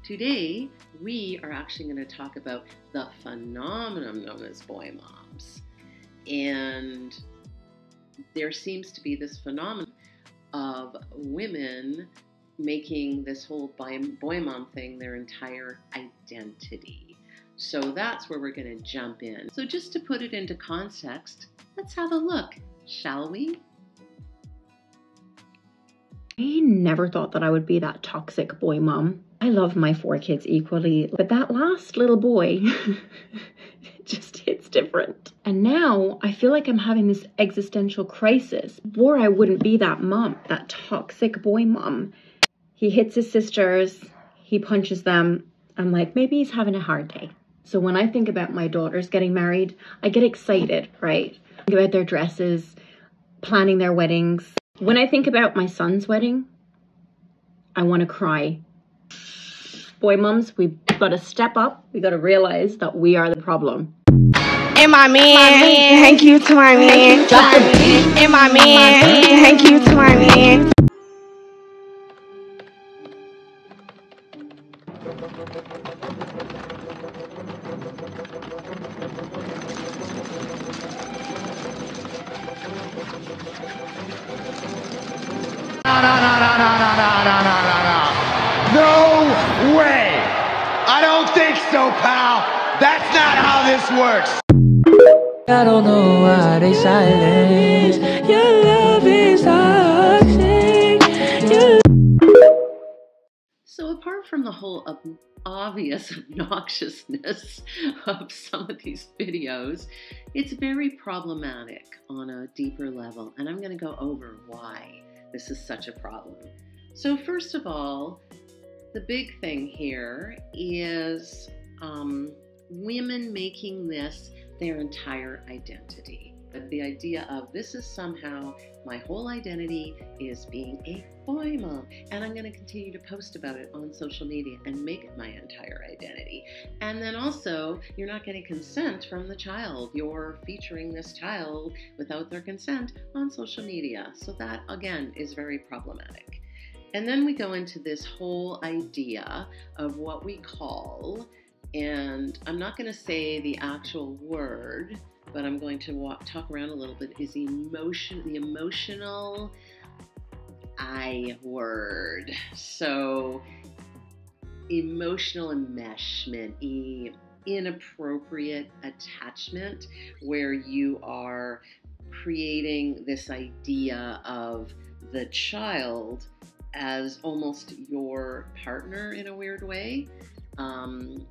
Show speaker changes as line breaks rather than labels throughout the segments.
Today, we are actually going to talk about the phenomenon known as boy moms. And there seems to be this phenomenon of women making this whole boy mom thing their entire identity. So that's where we're going to jump in. So just to put it into context, let's have a look, shall we?
I never thought that I would be that toxic boy mom. I love my 4 kids equally, but that last little boy just hits different. And now I feel like I'm having this existential crisis. Before I wouldn't be that mom, that toxic boy mom. He hits his sisters, he punches them. I'm like, maybe he's having a hard day. So when I think about my daughters getting married, I get excited, right? Think about their dresses, planning their weddings. When I think about my son's wedding, I want to cry. Boy mums, we've got to step up. We got to realize that we are the problem.
And my man, thank you to my man. And my man, thank you to my man.
No way! I don't think so, pal. That's not how this works.
I don't know why they silence. Your love is toxic.
So apart from the whole obvious obnoxiousness of some of these videos, it's very problematic on a deeper level, and I'm going to go over why this is such a problem. So first of all, the big thing here is women making this their entire identity. But the idea of this is somehow my whole identity is being a boy mom, and I'm going to continue to post about it on social media and make it my entire identity. And then also, you're not getting consent from the child. You're featuring this child without their consent on social media. So that, again, is very problematic. And then we go into this whole idea of what we call, and I'm not going to say the actual word, but I'm going to talk around a little bit, is the emotional I word. So emotional enmeshment, inappropriate attachment, where you are creating this idea of the child as almost your partner in a weird way. And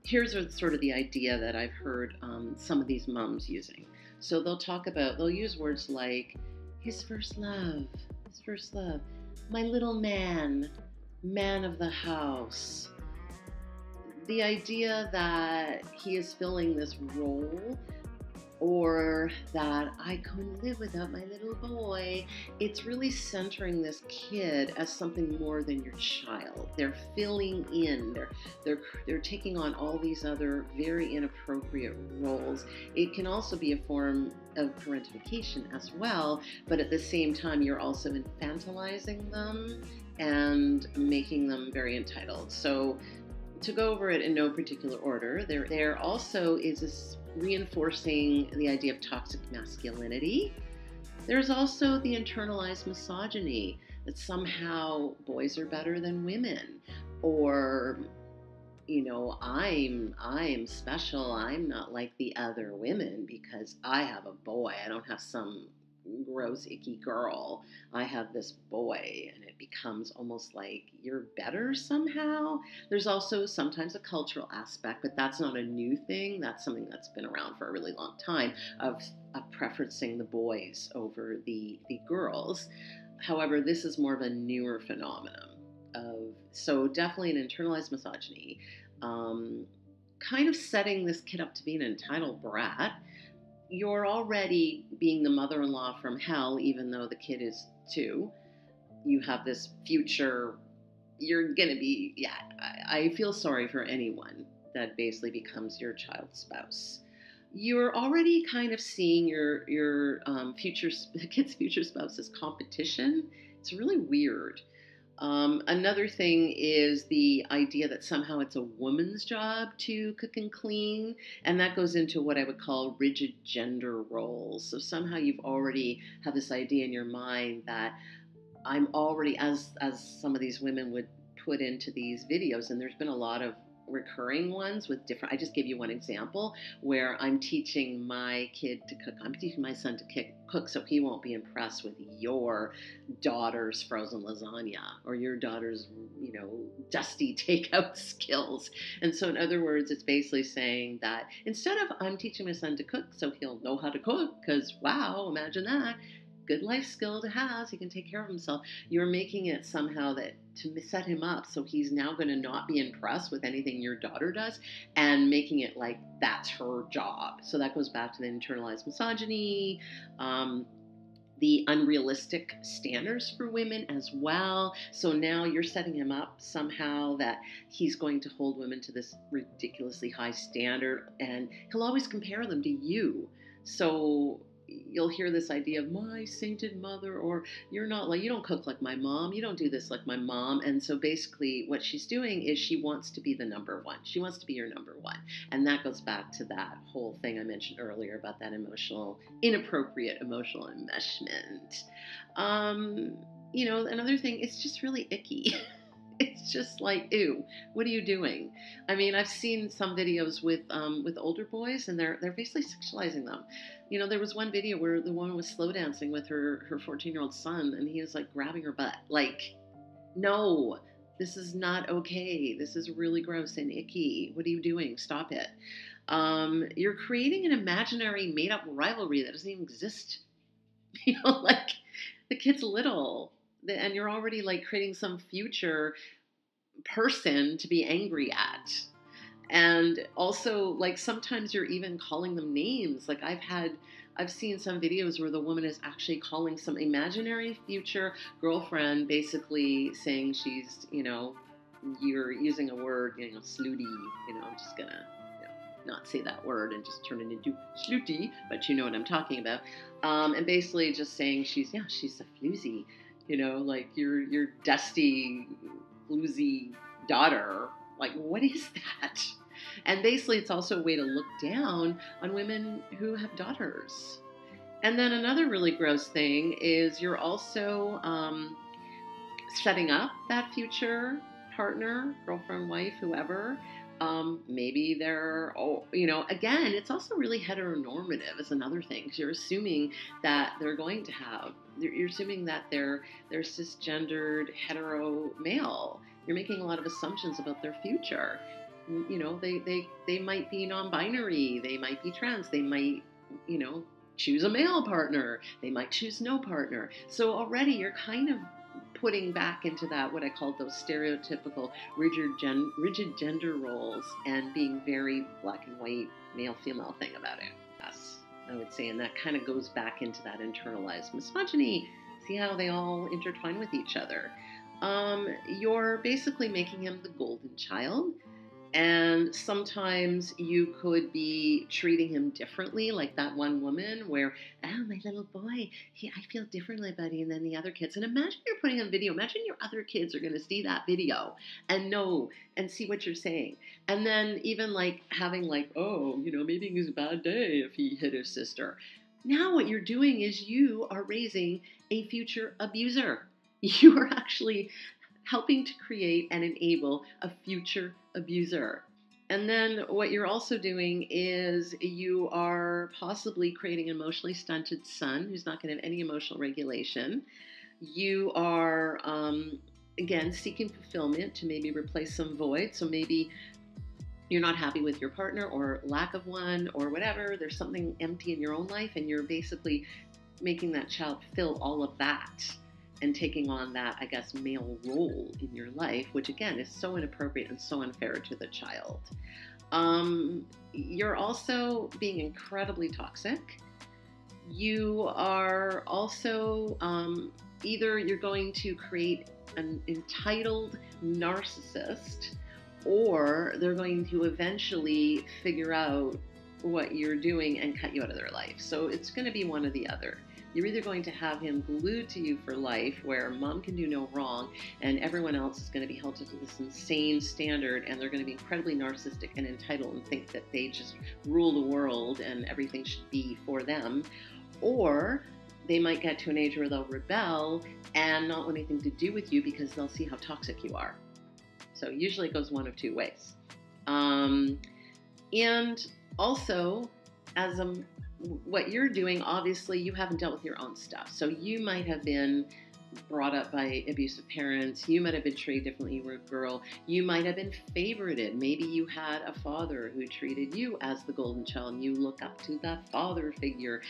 here's sort of the idea that I've heard some of these moms using. So they'll use words like his first love, my little man of the house. The idea that he is filling this role, or that I couldn't live without my little boy. It's really centering this kid as something more than your child. They're filling in. They're taking on all these other very inappropriate roles. It can also be a form of parentification as well, but at the same time, you're also infantilizing them and making them very entitled. So to go over it in no particular order, there also is this reinforcing the idea of toxic masculinity. There's also the internalized misogyny, that somehow boys are better than women, or I'm special, I'm not like the other women because I have a boy, I don't have some gross icky girl, I have this boy, and it becomes almost like you're better somehow. There's also sometimes a cultural aspect, but that's not a new thing. That's something that's been around for a really long time, of preferencing the boys over the girls. However, this is more of a newer phenomenon so definitely an internalized misogyny, kind of setting this kid up to be an entitled brat. You're already being the mother-in-law from hell, even though the kid is 2. You have this future, you're going to be, I feel sorry for anyone that basically becomes your child's spouse. You're already kind of seeing your kid's future spouse as competition. It's really weird. Another thing is the idea that somehow it's a woman's job to cook and clean, and that goes into what I would call rigid gender roles. So somehow you've already have this idea in your mind that I'm already, as some of these women would put into these videos, and there's been a lot of recurring ones with different. I just gave you one example where I'm teaching my kid to cook. I'm teaching my son to cook so he won't be impressed with your daughter's frozen lasagna or your daughter's, dusty takeout skills. And so, in other words, it's basically saying that instead of I'm teaching my son to cook so he'll know how to cook, because wow, imagine that. Good life skill to have, so he can take care of himself. You're making it somehow that to set him up so he's now going to not be impressed with anything your daughter does, and making it like that's her job. So that goes back to the internalized misogyny, the unrealistic standards for women as well. So now you're setting him up somehow that he's going to hold women to this ridiculously high standard, and he'll always compare them to you. So you'll hear this idea of my sainted mother, or you don't cook like my mom, you don't do this like my mom. And so basically what she's doing is she wants to be the number one. She wants to be your number one. And that goes back to that whole thing I mentioned earlier about that inappropriate emotional enmeshment. Another thing, it's just really icky. It's just like, ew, what are you doing? I mean, I've seen some videos with older boys, and they're basically sexualizing them. There was one video where the woman was slow dancing with her 14-year-old son, and he was like grabbing her butt. Like, no, this is not okay. This is really gross and icky. What are you doing? Stop it. You're creating an imaginary made-up rivalry that doesn't even exist. Like the kid's little, and you're already like creating some future person to be angry at. And also, like, sometimes you're even calling them names. Like I've seen some videos where the woman is actually calling some imaginary future girlfriend, basically saying she's, you're using a word, slutty, I'm just gonna not say that word and just turn it into slutty, but you know what I'm talking about. And basically just saying she's a floozy, like your dusty, floozy daughter. Like, what is that? And basically it's also a way to look down on women who have daughters. And then another really gross thing is you're also setting up that future partner, girlfriend, wife, whoever. Maybe they're, again, it's also really heteronormative is another thing. Because you're assuming that you're assuming that they're cisgendered hetero male. You're making a lot of assumptions about their future. They might be non-binary. They might be trans. They might, choose a male partner. They might choose no partner. So already you're kind of putting back into that, what I call those stereotypical rigid gender roles, and being very black and white, male-female thing about it. Yes, I would say, and that kind of goes back into that internalized misogyny. See how they all intertwine with each other. You're basically making him the golden child. And sometimes you could be treating him differently, like that one woman where, oh, my little boy, I feel differently about him than the other kids. And imagine you're putting on video. Imagine your other kids are going to see that video and know and see what you're saying. And then even like having like, oh, maybe it was a bad day if he hit his sister. Now what you're doing is you are raising a future abuser. You are actually helping to create and enable a future abuser. And then what you're also doing is you are possibly creating an emotionally stunted son who's not going to have any emotional regulation. You are, again, seeking fulfillment to maybe replace some void. So maybe you're not happy with your partner or lack of one or whatever. There's something empty in your own life, and you're basically making that child fill all of that and taking on that, I guess, male role in your life, which again is so inappropriate and so unfair to the child. You're also being incredibly toxic. You are also either you're going to create an entitled narcissist, or they're going to eventually figure out what you're doing and cut you out of their life. So it's going to be one or the other. You're either going to have him glued to you for life, where mom can do no wrong, and everyone else is going to be held to this insane standard, and they're going to be incredibly narcissistic and entitled and think that they just rule the world and everything should be for them. Or they might get to an age where they'll rebel and not want anything to do with you because they'll see how toxic you are. So usually it goes one of two ways. And also, as what you're doing, obviously you haven't dealt with your own stuff. So you might have been brought up by abusive parents. You might have been treated differently. You were a girl. You might have been favorited. Maybe you had a father who treated you as the golden child and you look up to that father figure,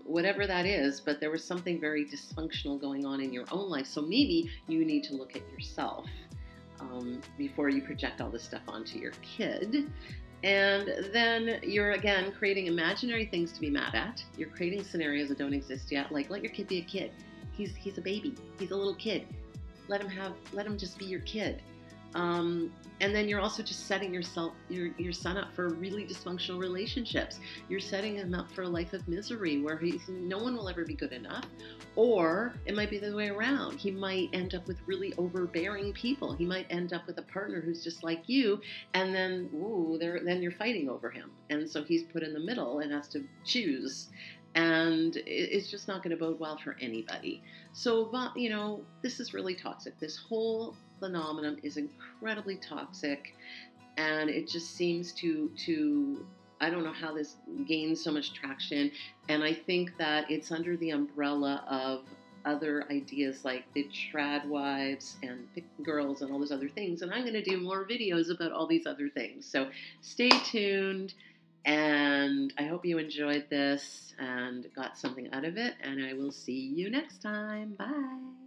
whatever that is. But there was something very dysfunctional going on in your own life. So maybe you need to look at yourself before you project all this stuff onto your kid. And then you're, again, creating imaginary things to be mad at. You're creating scenarios that don't exist yet. Like, let your kid be a kid. He's a baby. He's a little kid. Let him just be your kid. And then you're also just setting your son up for really dysfunctional relationships. You're setting him up for a life of misery where no one will ever be good enough. Or it might be the other way around. He might end up with really overbearing people. He might end up with a partner who's just like you, and then then you're fighting over him. And so he's put in the middle and has to choose. And it's just not going to bode well for anybody. So, this is really toxic. This whole phenomenon is incredibly toxic, and it just seems to I don't know how this gains so much traction. And I think that it's under the umbrella of other ideas like the trad wives and pick girls and all those other things. And I'm going to do more videos about all these other things. So stay tuned. And I hope you enjoyed this and got something out of it. And I will see you next time. Bye.